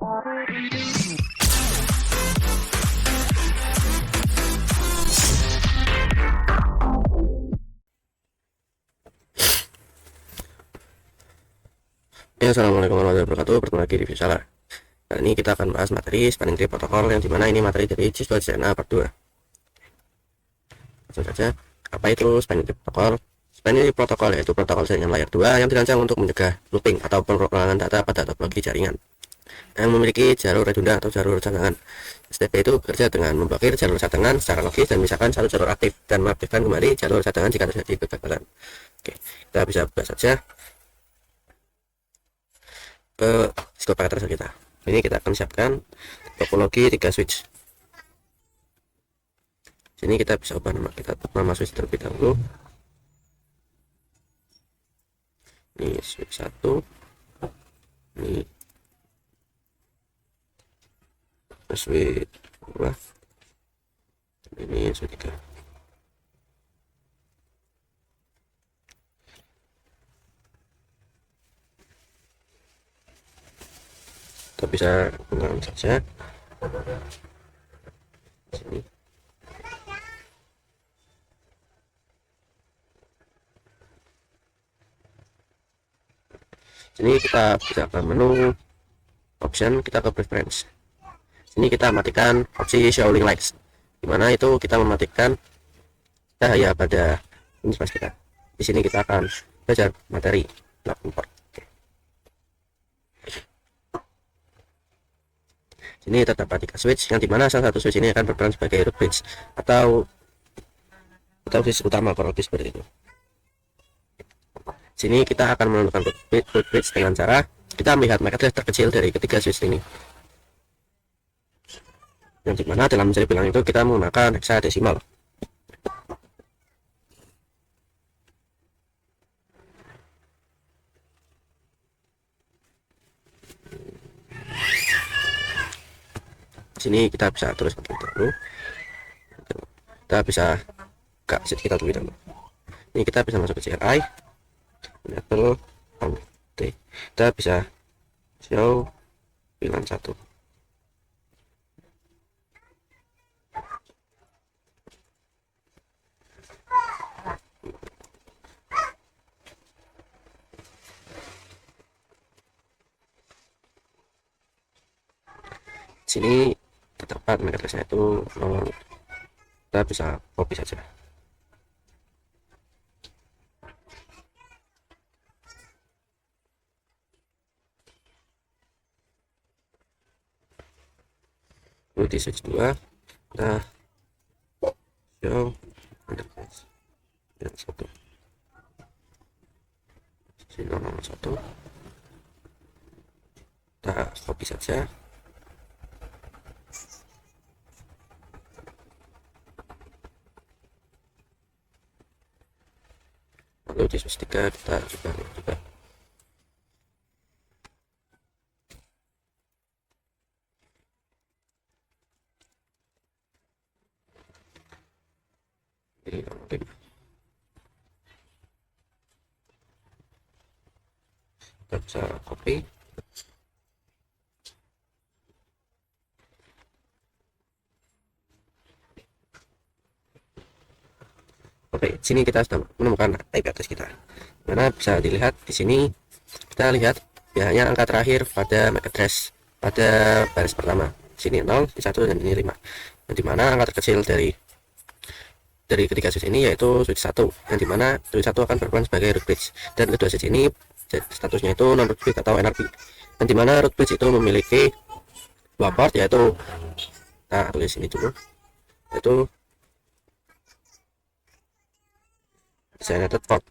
Ya, assalamualaikum warahmatullahi wabarakatuh. Bertemu lagi di Visala. Kali ini kita akan bahas materi spanning tree protokol, yang dimana ini materi dari siswa SMA part 2. Langsung saja, apa itu spanning tree protokol? Spanning tree protokol yaitu protokol jaringan layer 2 yang dirancang untuk mencegah looping atau pengulangan data pada topologi jaringan yang memiliki jalur redundan atau jalur cadangan. STP itu bekerja dengan memblokir jalur cadangan secara logis dan misalkan satu jalur aktif dan mengaktifkan kembali jalur cadangan jika terjadi kegagalan. Oke, kita bisa buka saja ke scope paket kita. Ini kita akan siapkan topologi 3 switch. Sini kita bisa ubah nama switch terlebih dahulu. Ini switch 1, ini switch 2, ini switch 3. Kita bisa gunakan saja sini. Sini kita bisa ke menu option, kita ke preference. Sini kita matikan opsi show link lights, dimana itu kita mematikan cahaya pada interface kita. Di sini kita akan belajar materi lab import. Sini terdapat 3 switch, yang dimana salah satu switch ini akan berperan sebagai root bridge atau switch utama, kurang lebih seperti itu. Sini kita akan menentukan root bridge dengan cara kita melihat MAC address terkecil dari ketiga switch ini, yang dimana dalam mencari bilangan itu kita menggunakan hexadesimal. Sini kita bisa terus terlebih dahulu, kita bisa buka sheet kita terlebih dahulu. Ini kita bisa masuk ke CLI, enable on T, kita bisa show bilangan 1. Sini terdapat MAC address-nya itu 0, kita bisa copy saja. Lalu di switch 2 kita show interface dan 1, sini 001, kita copy saja. Lalu di switch 3 kita juga ini mungkin kita bisa copy. Oke, sini kita sudah menemukan IP address kita. Mana bisa dilihat di sini, kita lihat biasanya angka terakhir pada MAC address pada baris pertama. Sini 0, di 1, dan ini 5. Yang dimana angka terkecil dari ketiga switch ini yaitu switch 1, yang dimana switch 1 akan berperan sebagai root bridge, dan kedua switch ini statusnya itu non root bridge atau NRB, yang dimana root bridge itu memiliki 2 port, yaitu kita tulis ini dulu, yaitu designated port.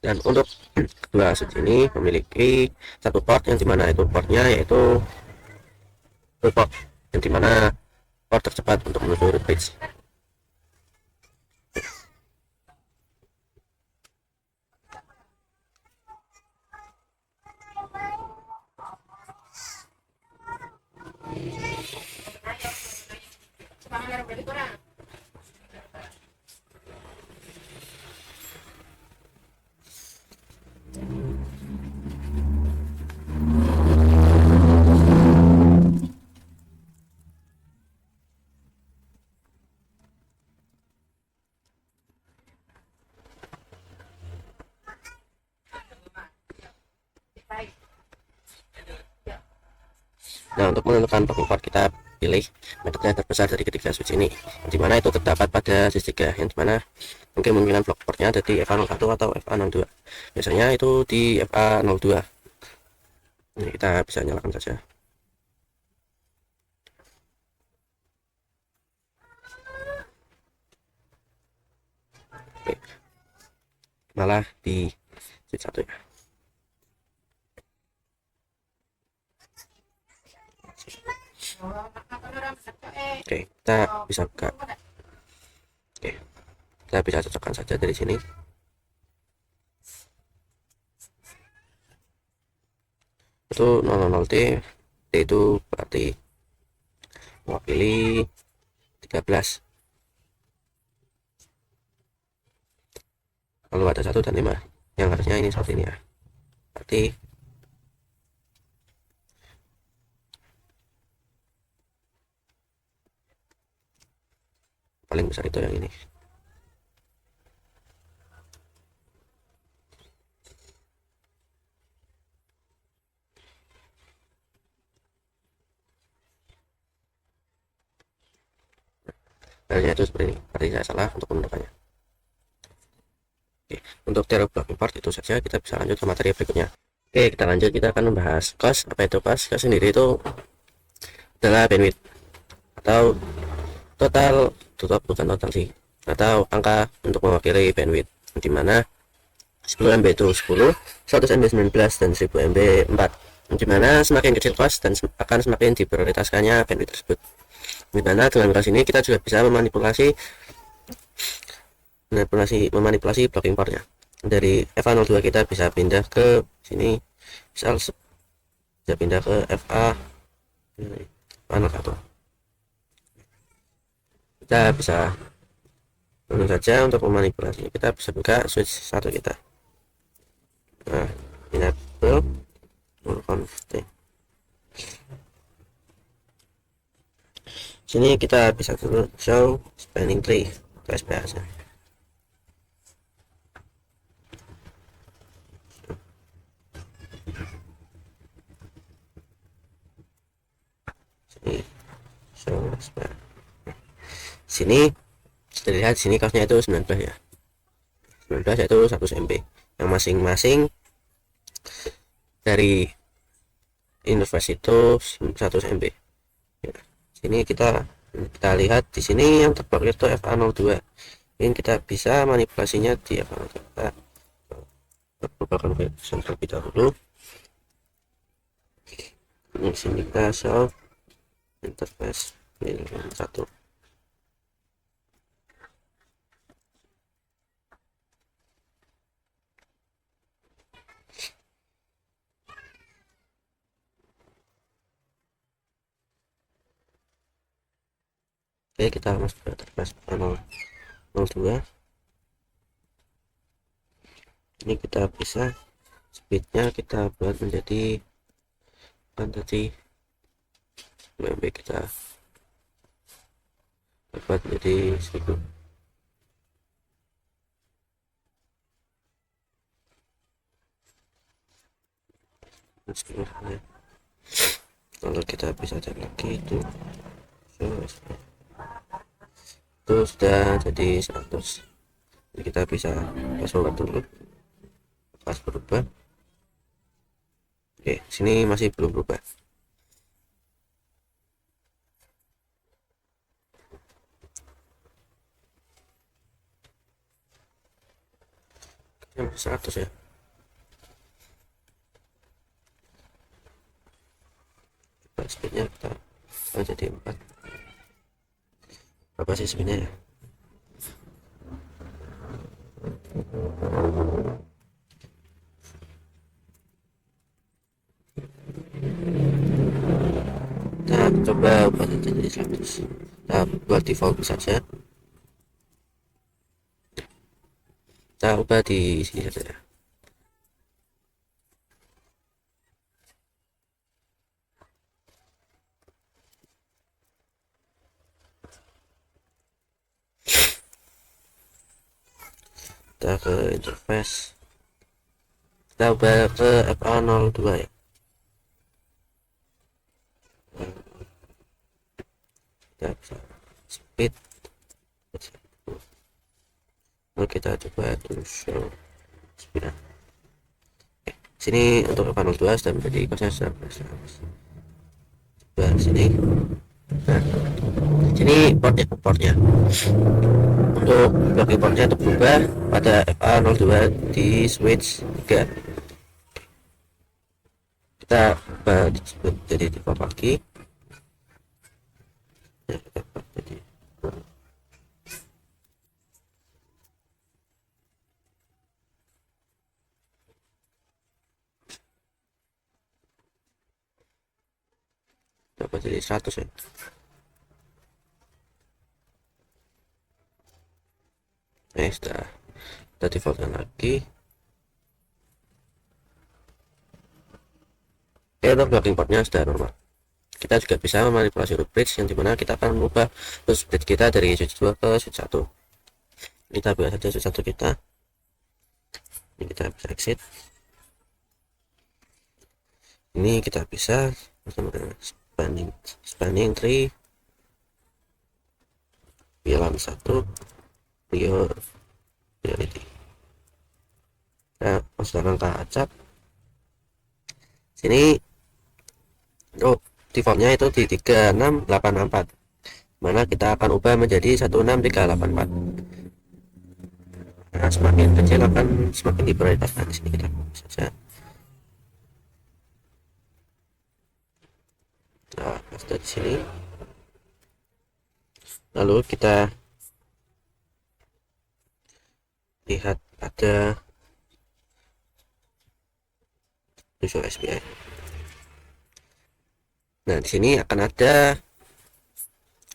Dan untuk kedua switch ini memiliki satu port, yang dimana itu portnya yaitu port, yang dimana port tercepat untuk menuju root bridge. untuk menentukan blok import, kita pilih metode terbesar dari ketiga switch ini, dimana itu terdapat pada switch 3, yang dimana kemungkinan blok importnya ada di FA01 atau FA02. Biasanya itu di FA02. Ini kita bisa nyalakan saja. Oke. Malah di switch 1 ya. Oke, kita bisa buka. Oke, kita bisa cocokkan saja dari sini. Itu 000T, T itu berarti mewakili 13. Lalu ada 1 dan 5, yang harusnya ini seperti ini ya. Berarti paling besar itu yang ini. Harusnya itu seperti ini, berarti saya salah untuk menentukannya. Oke, untuk cara block import itu saja. Kita bisa lanjut ke materi berikutnya. Oke, kita lanjut. Kita akan membahas cost. Apa itu cost? Cost sendiri itu adalah bandwidth atau bukan total sih, atau angka untuk mewakili bandwidth, dimana 10 MB itu 10, 100 MB 19, dan 1000 MB 4, dimana semakin kecil cost dan akan semakin diprioritaskannya bandwidth tersebut. Dimana dengan cost ini kita juga bisa memanipulasi blok importnya. Dari FA02 kita bisa pindah ke sini, misal bisa pindah ke FA01. Kita bisa langsung saja untuk memanipulasi. Kita bisa buka switch 1 kita. Nah, enable config. Sini kita bisa show spanning tree atau SPS. Sini show span. Sini terlihat sini costnya itu 19 ya. 19 yaitu 100 MB, yang masing-masing dari interface itu 100 MB ya. Sini kita lihat di sini yang terblokir itu FA02. Ini kita bisa manipulasinya di FA02. Kita berubah configuration terlebih dahulu. Di sini kita show interface 1. Oke, kita masuk ke interface 002. Ini kita bisa speednya kita buat menjadi tadi MB, kita buat menjadi 1000. Lalu kita bisa cek lagi itu sudah jadi 100. Jadi kita bisa password dulu, pas berubah. Oke, sini masih belum berubah. Yang 100 ya. Speednya kita jadi 4. Berapa sih speednya ya? Kita coba buat jadi 100. Kita buat default saja. Kita ubah di sini saja ya. Kita ke interface, kita ubah ke FA02 ya. kita bisa speed. Lalu kita coba terus show speed. Sini untuk 802 sudah menjadi kosnya sudah coba sini. Nah, sini portnya untuk blocking portnya itu berubah pada FA02 di switch 3. Kita ubah jadi default lagi. Ya, kita ubah jadi dapat jadi 100 ya. Sudah kita defaultkan lagi. Untuk blocking portnya sudah normal. Kita juga bisa memanipulasi root bridge yang dimana kita akan mengubah root bridge kita dari switch 2 ke switch 1. Kita buat saja switch 1 kita. Ini kita bisa exit. Ini kita bisa bersama dengan spanning tree VLAN 1 priority. Nah, masukkan ke acak. Sini defaultnya itu di 3684, mana kita akan ubah menjadi 16384. Nah, semakin kecil akan semakin diprioritaskan. Di sini kita saja. Nah, sudah di sini. Lalu kita lihat ada Visual SPI. Nah, di sini akan ada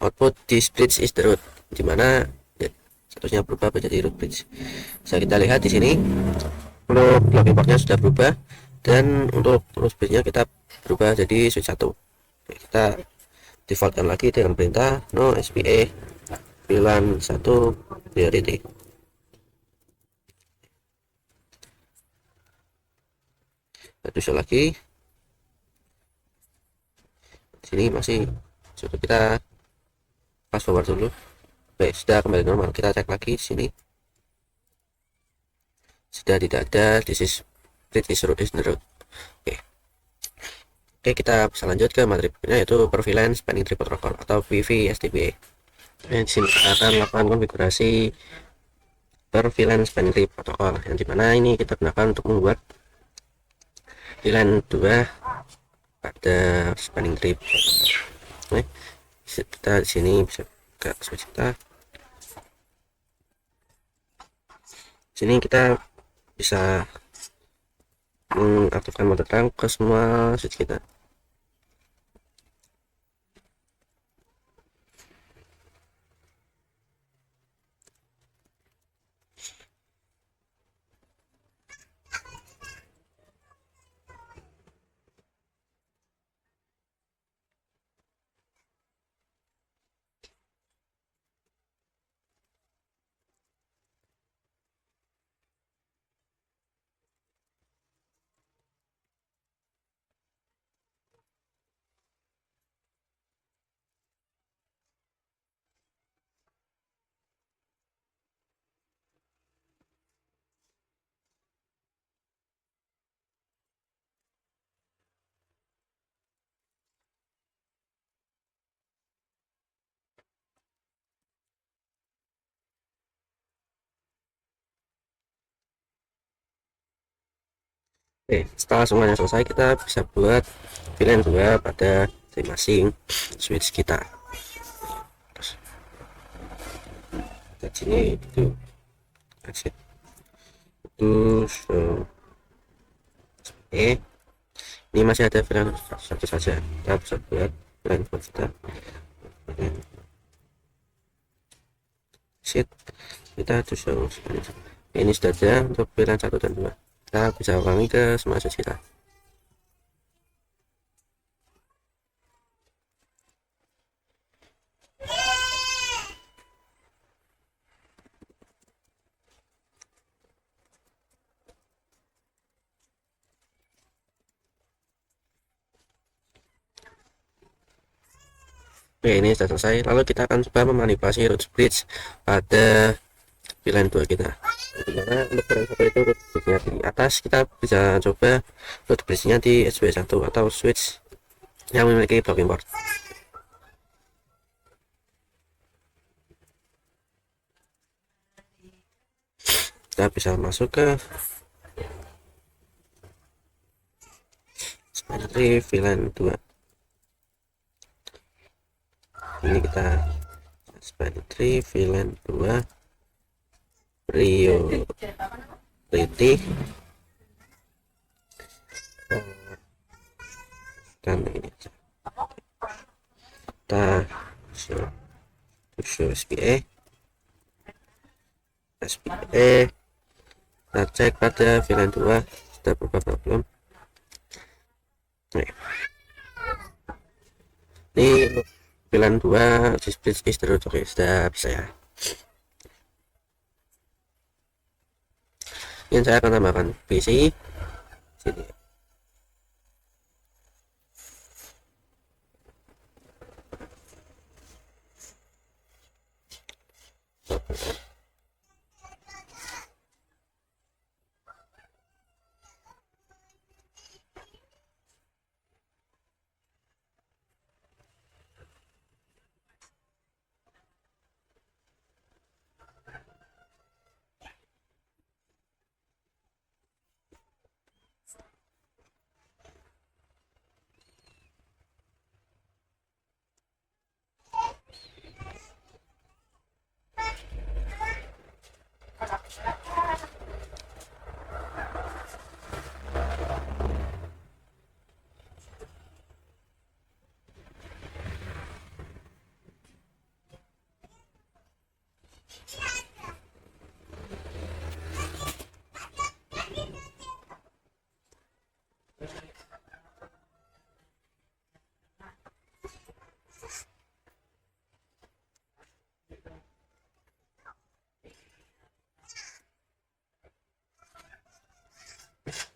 output this bridge is the root, dimana ya, statusnya berubah menjadi root bridge. Bisa kita lihat di sini untuk blocking portnya sudah berubah, dan untuk root bridge-nya kita berubah jadi switch 1. Kita defaultkan lagi dengan perintah no SPA VLAN 1 priority. Kita lagi sini masih sudah, kita fast forward dulu. Baik, sudah kembali normal. Kita cek lagi di sini sudah tidak ada this is bridge is root is the root. Oke, kita bisa lanjut ke materi berikutnya, yaitu per VLAN spanning tree protocol atau PV-STPA. Di sini kita akan melakukan konfigurasi per VLAN spanning tree protocol, yang dimana ini kita gunakan untuk membuat VLAN 2 pada spanning tree protocol. Oke, kita di sini bisa buka switch kita. Sini kita bisa mengaktifkan mode terang ke semua switch kita. Oke, setelah semuanya selesai, kita bisa buat VLAN 2 pada masing-masing switch kita. Terus sini itu exit terus ini masih ada VLAN satu saja. Kita bisa buat VLAN kita exit, kita terus ini sudah ada untuk VLAN 1 dan 2. Kita bisa ulangi ke semua switch kita. Oke, ini sudah selesai. Lalu kita akan coba memanipulasi root bridge pada VLAN 2 kita. Dimana untuk VLAN 1 itu root bridge-nya di atas, kita bisa coba root bridge-nya di SW1 atau switch yang memiliki blocking port. Kita bisa masuk ke seperti VLAN 2. Ini kita seperti VLAN 2 priority dan ini kita show SPA kita cek pada VLAN 2 sudah berubah belum. Ini VLAN 2 display is terus. Oke, sudah bisa ya. Ini saya akan tambahkan PC sini.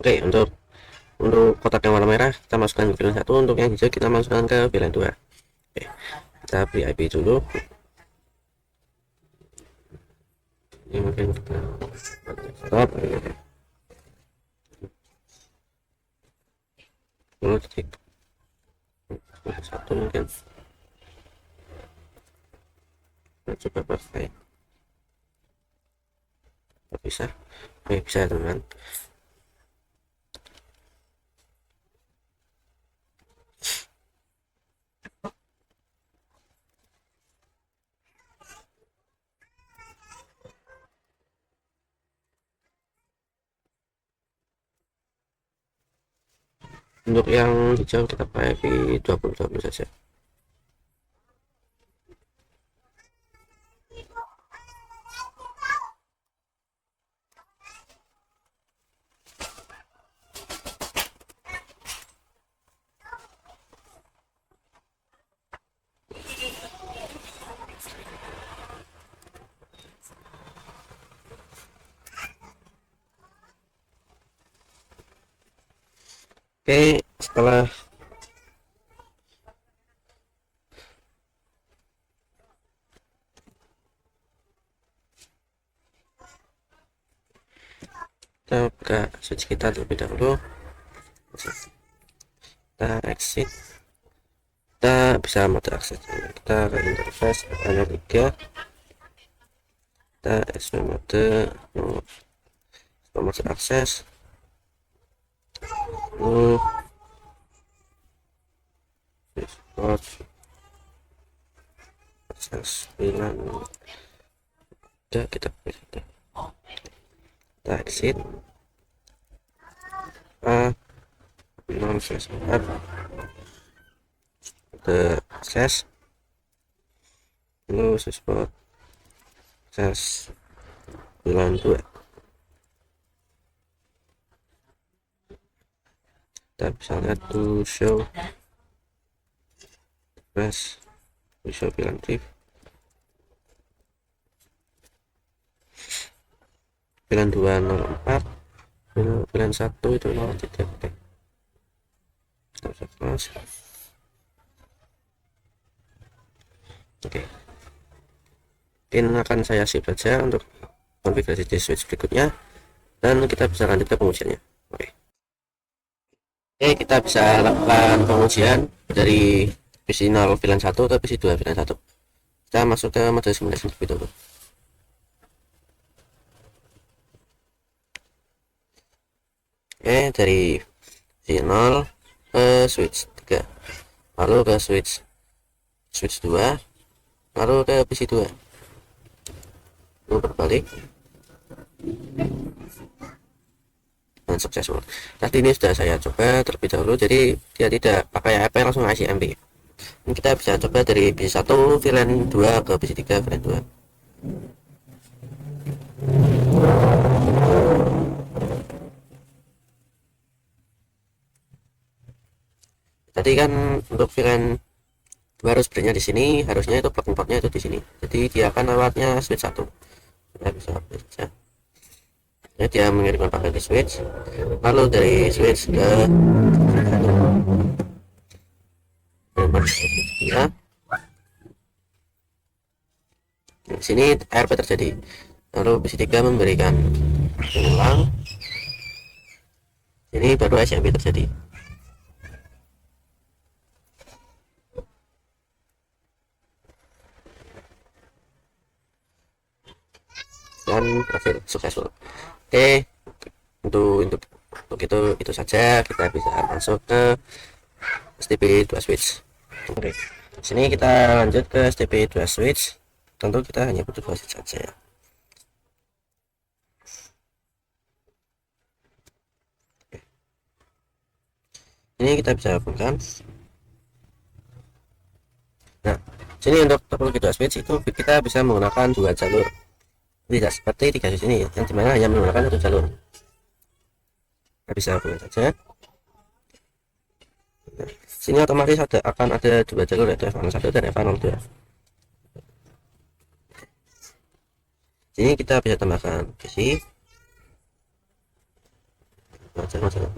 Oke, untuk kotak yang warna merah kita masukkan ke VLAN 1, untuk yang hijau kita masukkan ke VLAN 2. Oke, kita beri IP dulu. Ini mungkin kita stop dulu titik 1 mungkin. Kita coba pakai bisa. Oke, bisa ya teman-teman. Untuk yang hijau kita pakai di 20 saja. Oke, setelah kita buka switch kita terlebih dahulu, kita exit, kita bisa mode akses, kita ke interface hanya 3, kita SV mode akses, akses bilang udah kita exit non slash up the slash lalu support slash 92. Kita bisa lihat to show press to show VLAN div VLAN 204, VLAN 1 itu 03. Kita bisa close. Oke, mungkin akan saya save saja untuk konfigurasi di switch berikutnya, dan kita bisa lanjut ke pengujiannya. Oke, kita bisa lakukan pengujian dari PC 0 VLAN 1 ke PC 2 VLAN 1. Kita masuk ke mode simulasi terlebih dahulu. Oke, dari PC 0 ke switch 3, lalu ke switch 2, lalu ke PC 2, lalu berbalik dan successful. Tadi ini sudah saya coba terlebih dahulu, jadi dia tidak pakai apa langsung ICMP. Ini kita bisa coba dari PC 1 VLAN 2 ke PC 3 VLAN 2. Tadi kan untuk VLAN 2 harus belinya di sini, harusnya itu plug importnya itu di sini, jadi dia akan lewatnya switch 1. Kita bisa update saja. Jadi dia mengirimkan paket ke switch, lalu dari switch ke ya, di sini ARP terjadi, lalu PC 3 memberikan ulang, ini baru SMP terjadi. Dan berhasil successful. Oke, untuk itu saja, kita bisa masuk ke STP 2 switch. Oke, sini kita lanjut ke STP 2 switch. Tentu kita hanya butuh 2 switch saja. Oke. Ini kita bisa hubungkan. Nah, sini untuk topologi 2 switch itu kita bisa menggunakan 2 jalur, tidak seperti 3 switch ini yang dimana hanya menggunakan 1 jalur. Kita bisa hubungkan saja. Nah, sini otomatis akan ada 2 jalur, yaitu F01 dan F02. Sini kita bisa tambahkan PC. Masalah.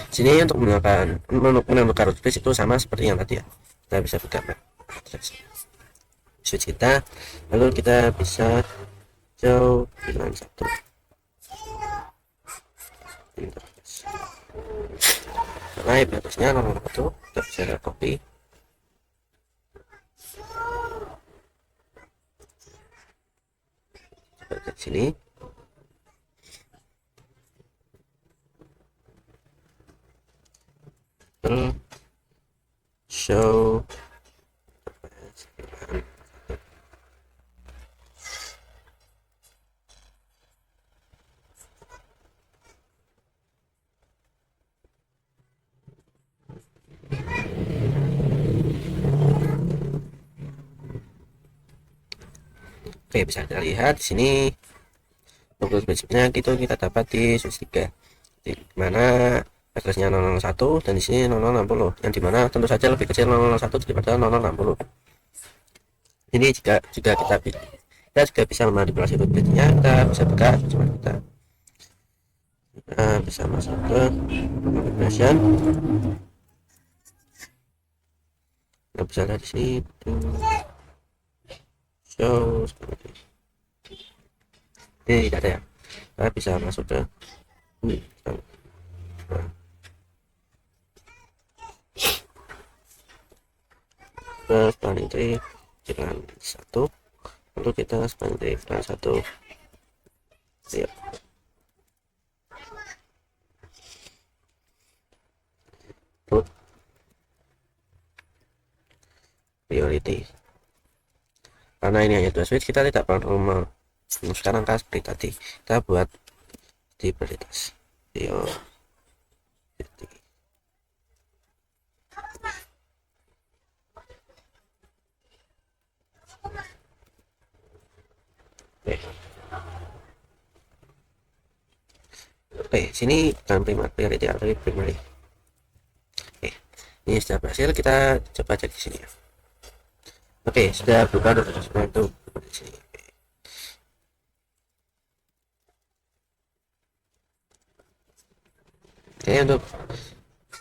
Sini untuk menentukan root switch itu sama seperti yang tadi ya, kita bisa buka switch kita, lalu kita bisa jauh dengan 1 karena batasnya nomor 1, kita bisa copy seperti sini. Show Oke, bisa kita lihat di sini untuk switchnya itu kita dapat di switch 3, di mana addressnya 001 dan di sini 0060, yang dimana tentu saja lebih kecil 001 daripada 0060. Ini jika kita juga bisa memanipulasi rootbitnya, kita bisa buka cuma kita bisa masuk ke configuration. Kita bisa lihat di sini show seperti ini, tidak ada ya. Kita bisa masuk ke spanning tree jalan 1, lalu kita spanning tree jalan 1 ya. Root priority, karena ini hanya 2 switch, kita tidak perlu merumuskan angka seperti tadi, kita buat di prioritas priority. Oke, sini bukan priority tapi primary. Oke, ini sudah berhasil, kita coba cek di sini ya. Oke, sudah berubah seperti itu di sini. Oke, untuk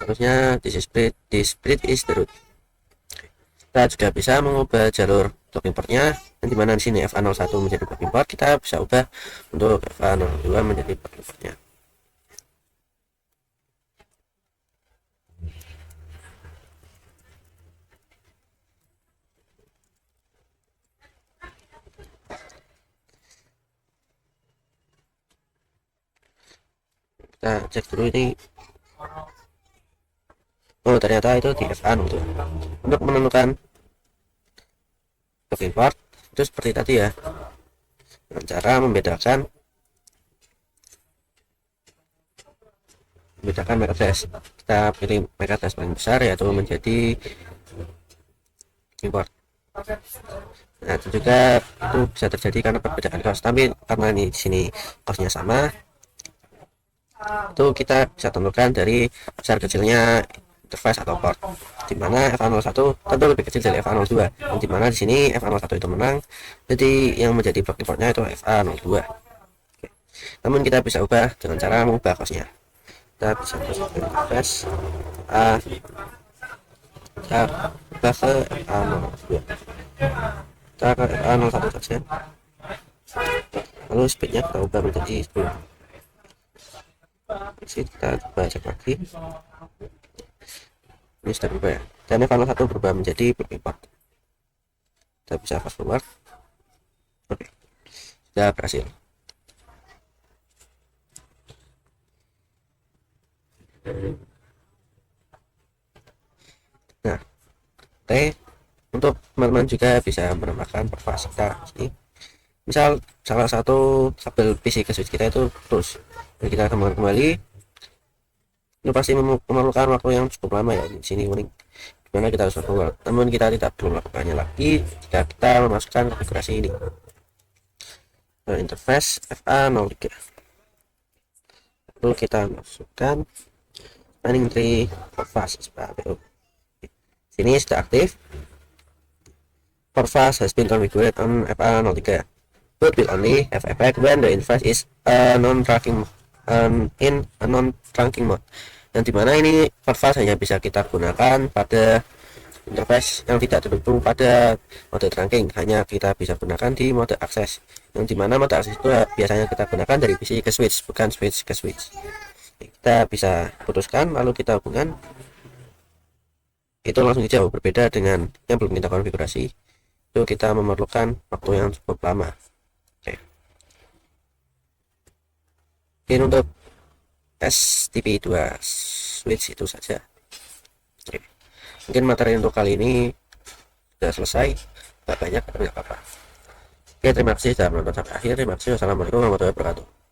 harusnya this split is the root. Kita juga bisa mengubah jalur untuk importnya, dan dimana di sini FA01 menjadi block import, kita bisa ubah untuk FA02 menjadi block importnya. Kita cek dulu ini. Oh, ternyata itu di FA02. Untuk menentukan block import itu seperti tadi ya, dengan cara membedakan MAC address. Kita pilih MAC address paling besar, yaitu menjadi import. Nah, itu juga itu bisa terjadi karena perbedaan cost, tapi karena ini di sini costnya sama, itu kita bisa tentukan dari besar kecilnya interface atau port, dimana FA01 tentu lebih kecil dari FA02, dan dimana di sini FA01 itu menang, jadi yang menjadi block importnya itu FA02. Oke. Namun kita bisa ubah dengan cara mengubah costnya. Kita bisa masuk ke interface A, kita ubah ke FA02, kita ke FA01 saja, lalu speednya kita ubah menjadi 10. Kita coba cek lagi, ini sudah berubah ya, dan FA01 berubah menjadi block import. Kita bisa fast forward. Oke, sudah berhasil. Nah, oke, untuk teman-teman juga bisa menambahkan pervas kita ini. Misal salah satu kabel PC ke switch kita itu putus, dan kita kembali, itu pasti memerlukan waktu yang cukup lama ya di sini warning, dimana kita harus forward. Namun kita tidak perlu melakukannya lagi jika kita memasukkan konfigurasi ini. Interface FA03, lalu kita masukkan running tree pervas SPAPO. Sini sudah aktif. Pervas has been configured on FA03, but will only have effect when the interface is in a non-trunking mode. Dan dimana ini pervas hanya bisa kita gunakan pada interface yang tidak terhubung pada mode trunking, hanya kita bisa gunakan di mode akses, yang dimana mode akses itu biasanya kita gunakan dari PC ke switch, bukan switch ke switch. Kita bisa putuskan lalu kita hubungkan, itu langsung jauh berbeda dengan yang belum kita konfigurasi. Itu kita memerlukan waktu yang cukup lama. Oke, untuk STP2 switch itu saja. Oke. Mungkin materi untuk kali ini sudah selesai, nggak banyak tapi nggak apa-apa. Oke, terima kasih sudah menonton sampai akhir. Terima kasih. Wassalamualaikum warahmatullahi wabarakatuh.